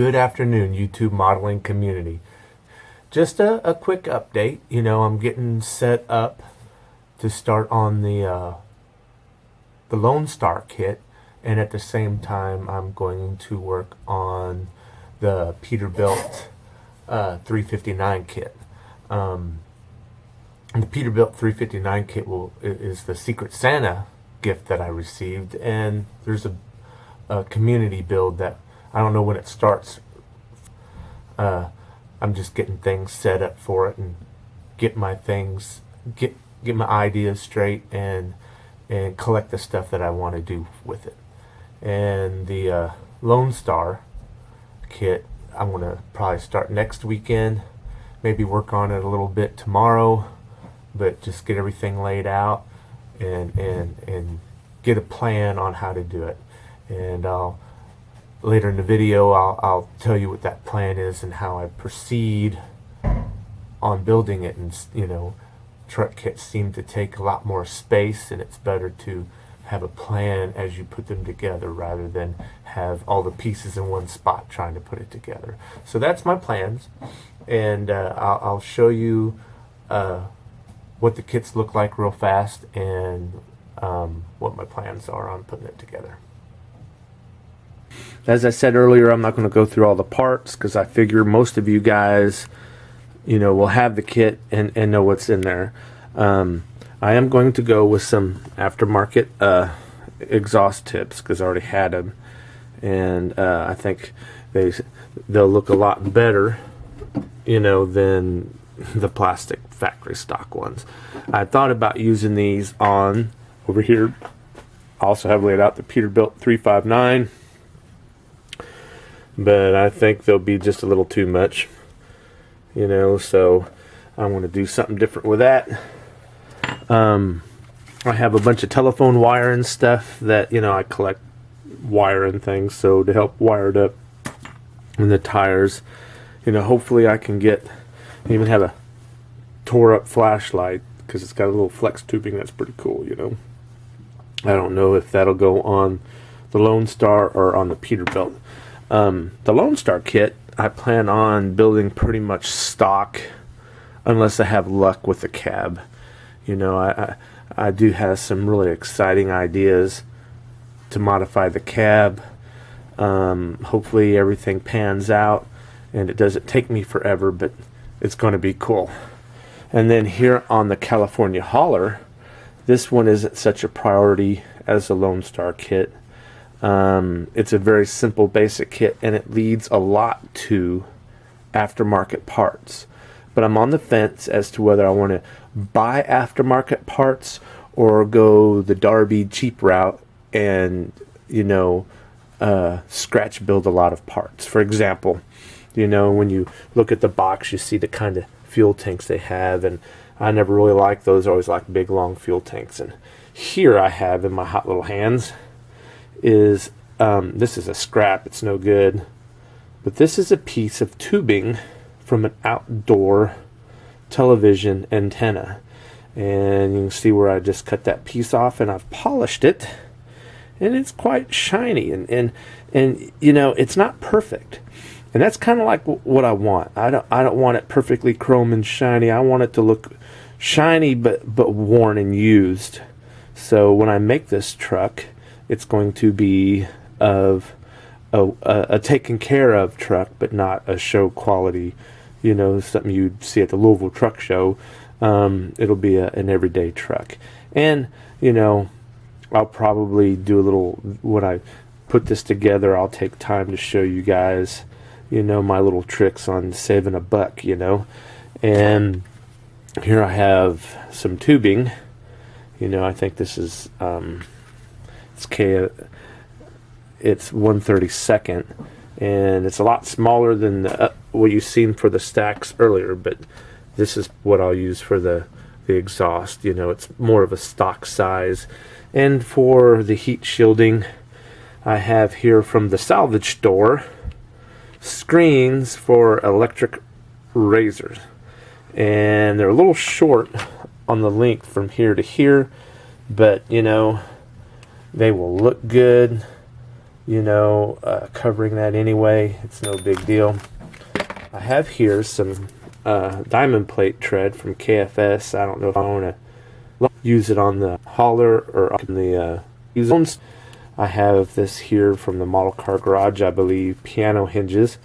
Good afternoon, YouTube modeling community. Just a quick update. I'm getting set up to start on the Lone Star kit, and at the same time I'm going to work on the Peterbilt 359 kit. The Peterbilt 359 kit is the Secret Santa gift that I received, and there's a community build that I don't know when it starts. I'm just getting things set up for it and get my ideas straight and collect the stuff that I want to do with it. And the Lone Star kit, I'm going to probably start next weekend, maybe work on it a little bit tomorrow, but just get everything laid out and get a plan on how to do it. And later in the video I'll tell you what that plan is and how I proceed on building it. And truck kits seem to take a lot more space, and it's better to have a plan as you put them together rather than have all the pieces in one spot trying to put it together. So that's my plans, and I'll show you what the kits look like real fast and what my plans are on putting it together. As I said earlier, I'm not going to go through all the parts because I figure most of you guys, will have the kit and know what's in there. I am going to go with some aftermarket exhaust tips because I already had them, and I think they'll look a lot better, than the plastic factory stock ones. I thought about using these on over here. I also have laid out the Peterbilt 359. But I think they'll be just a little too much, so I want to do something different with that. I have a bunch of telephone wire and stuff that, I collect wire and things, so to help wire it up in the tires, hopefully I can even have a tore up flashlight because it's got a little flex tubing that's pretty cool, I don't know if that'll go on the Lone Star or on the Peterbilt. The Lone Star kit, I plan on building pretty much stock unless I have luck with the cab. I do have some really exciting ideas to modify the cab. Hopefully everything pans out and it doesn't take me forever, but it's going to be cool. And then here on the California hauler, this one isn't such a priority as the Lone Star kit. It's a very simple basic kit, and it leads a lot to aftermarket parts, but I'm on the fence as to whether I want to buy aftermarket parts or go the Darby cheap route and scratch build a lot of parts. For example, when you look at the box, you see the kind of fuel tanks they have, and I never really liked those. I always liked big long fuel tanks. And here I have in my hot little hands is this is a scrap, it's no good, but this is a piece of tubing from an outdoor television antenna, and you can see where I just cut that piece off and I've polished it, and it's quite shiny, and it's not perfect, and that's kind of like what I want. I don't want it perfectly chrome and shiny. I want it to look shiny but worn and used. So when I make this truck, it's going to be of a taken care of truck, but not a show quality, something you'd see at the Louisville Truck Show. It'll be an everyday truck. And, I'll probably do a little, when I put this together, I'll take time to show you guys, my little tricks on saving a buck, And here I have some tubing. I think this is, it's 1/32, and it's a lot smaller than what you've seen for the stacks earlier, but this is what I'll use for the exhaust. It's more of a stock size. And for the heat shielding, I have here from the salvage store screens for electric razors, and they're a little short on the length from here to here, but they will look good. covering that anyway. It's no big deal. I have here some diamond plate tread from KFS. I don't know if I want to use it on the hauler or on the use. I have this here from the Model Car Garage, I believe, piano hinges,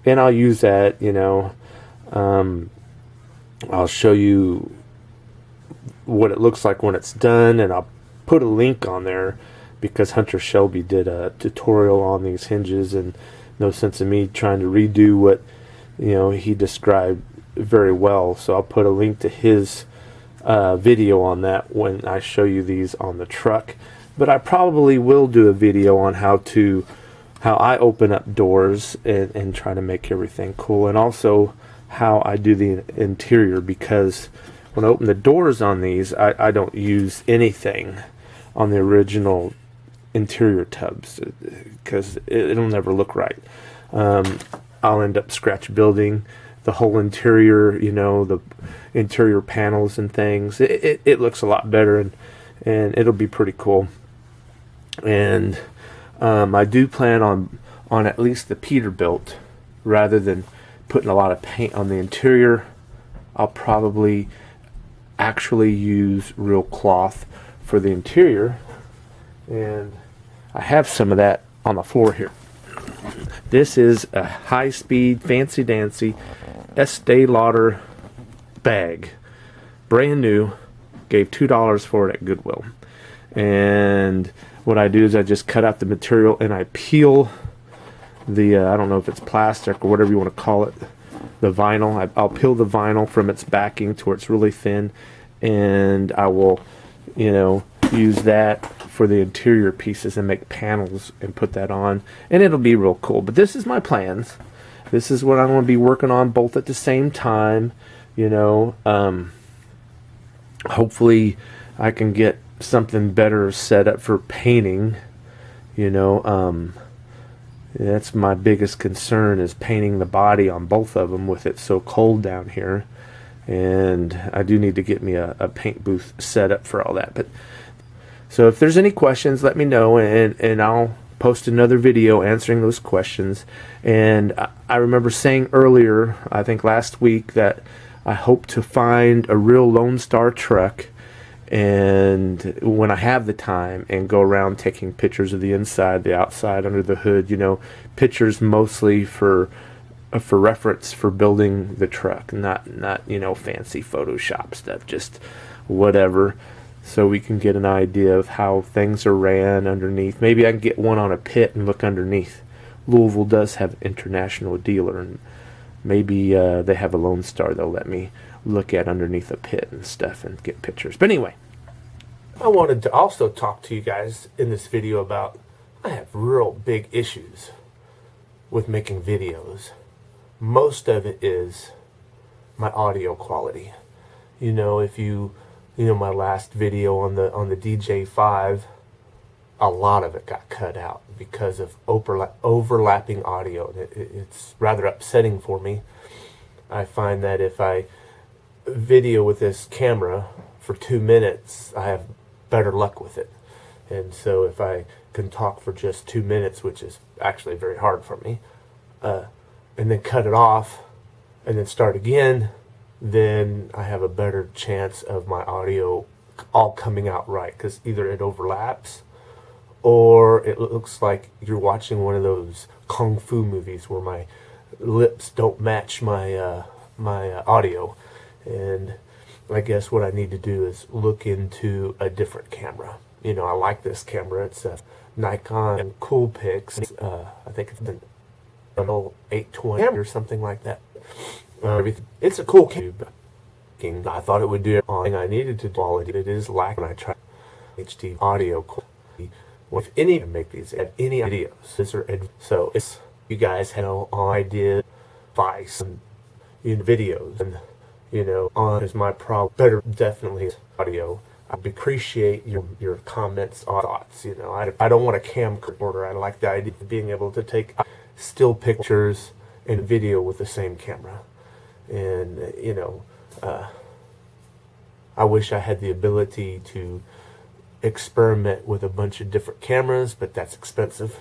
and I'll use that. I'll show you what it looks like when it's done, and I'll put a link on there because Hunter Shelby did a tutorial on these hinges, and no sense in me trying to redo what he described very well. So I'll put a link to his video on that when I show you these on the truck. But I probably will do a video on how I open up doors and try to make everything cool, and also how I do the interior, because when I open the doors on these, I don't use anything on the original interior tubs because it'll never look right. I'll end up scratch building the whole interior, the interior panels and things. It looks a lot better, and it'll be pretty cool. And I do plan on at least the Peterbilt, rather than putting a lot of paint on the interior. I'll probably actually use real cloth for the interior, and I have some of that on the floor here. This is a high-speed, fancy-dancy Estee Lauder bag, brand new. Gave $2 for it at Goodwill. And what I do is I just cut out the material and I peel the I don't know if it's plastic or whatever you want to call it, the vinyl. I'll peel the vinyl from its backing to where it's really thin, and I will use that for the interior pieces and make panels and put that on, and it'll be real cool. But this is my plans. This is what I'm going to be working on both at the same time. Hopefully I can get something better set up for painting. That's my biggest concern, is painting the body on both of them with it so cold down here. And I do need to get me a paint booth set up for all that. But so if there's any questions, let me know, and I'll post another video answering those questions. And I remember saying earlier, I think last week, that I hope to find a real Lone Star truck, and when I have the time, and go around taking pictures of the inside, the outside, under the hood, pictures mostly for reference for building the truck, not fancy Photoshop stuff, just whatever, so we can get an idea of how things are ran underneath. Maybe I can get one on a pit and look underneath. Louisville does have an international dealer, and maybe they have a Lone Star they'll let me look at underneath a pit and stuff and get pictures. But anyway, I wanted to also talk to you guys in this video about, I have real big issues with making videos. Most of it is my audio quality. If my last video on the DJ5, a lot of it got cut out because of overlapping audio. It's rather upsetting for me. I find that if I video with this camera for 2 minutes, I have better luck with it. And so if I can talk for just 2 minutes, which is actually very hard for me, and then cut it off and then start again, then I have a better chance of my audio all coming out right, because either it overlaps or it looks like you're watching one of those kung fu movies where my lips don't match my audio. And I guess what I need to do is look into a different camera. I like this camera. It's a Nikon Coolpix. I think it's an 820 or something like that. It's a cool camera. I thought it would do everything I needed to do. Quality it is lacking. I tried HD audio quality. If any to make these, have any videos, so if you guys have no idea, advice, and videos, and on is my problem. Better definitely audio. I appreciate your comments on thoughts. I don't want a camcorder. I like the idea of being able to take still pictures and video with the same camera. And I wish I had the ability to experiment with a bunch of different cameras, but that's expensive.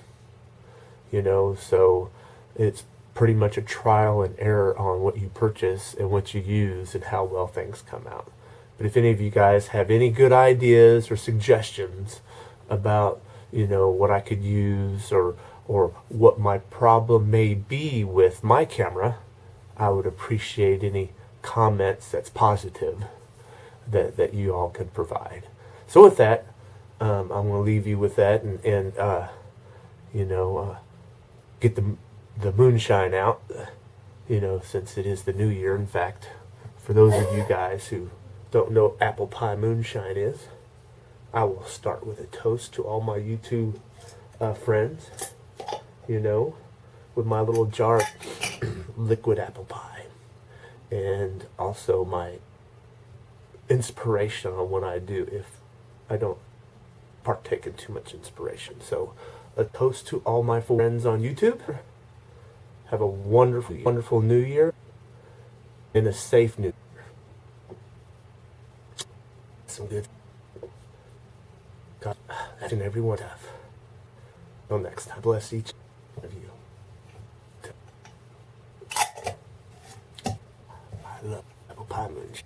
So it's pretty much a trial and error on what you purchase and what you use and how well things come out. But if any of you guys have any good ideas or suggestions about, what I could use or what my problem may be with my camera, I would appreciate any comments that's positive that you all could provide. So with that, I'm going to leave you with that and get the moonshine out, since it is the new year. In fact, for those of you guys who don't know what apple pie moonshine is, I will start with a toast to all my YouTube friends, with my little jar of liquid apple pie, and also my inspiration on what I do if I don't partake in too much inspiration. So a toast to all my friends on YouTube. Have a wonderful, wonderful new year and a safe new year. Some good. God, and everyone have. Until next time, bless each of you. I love apple pie moonshine.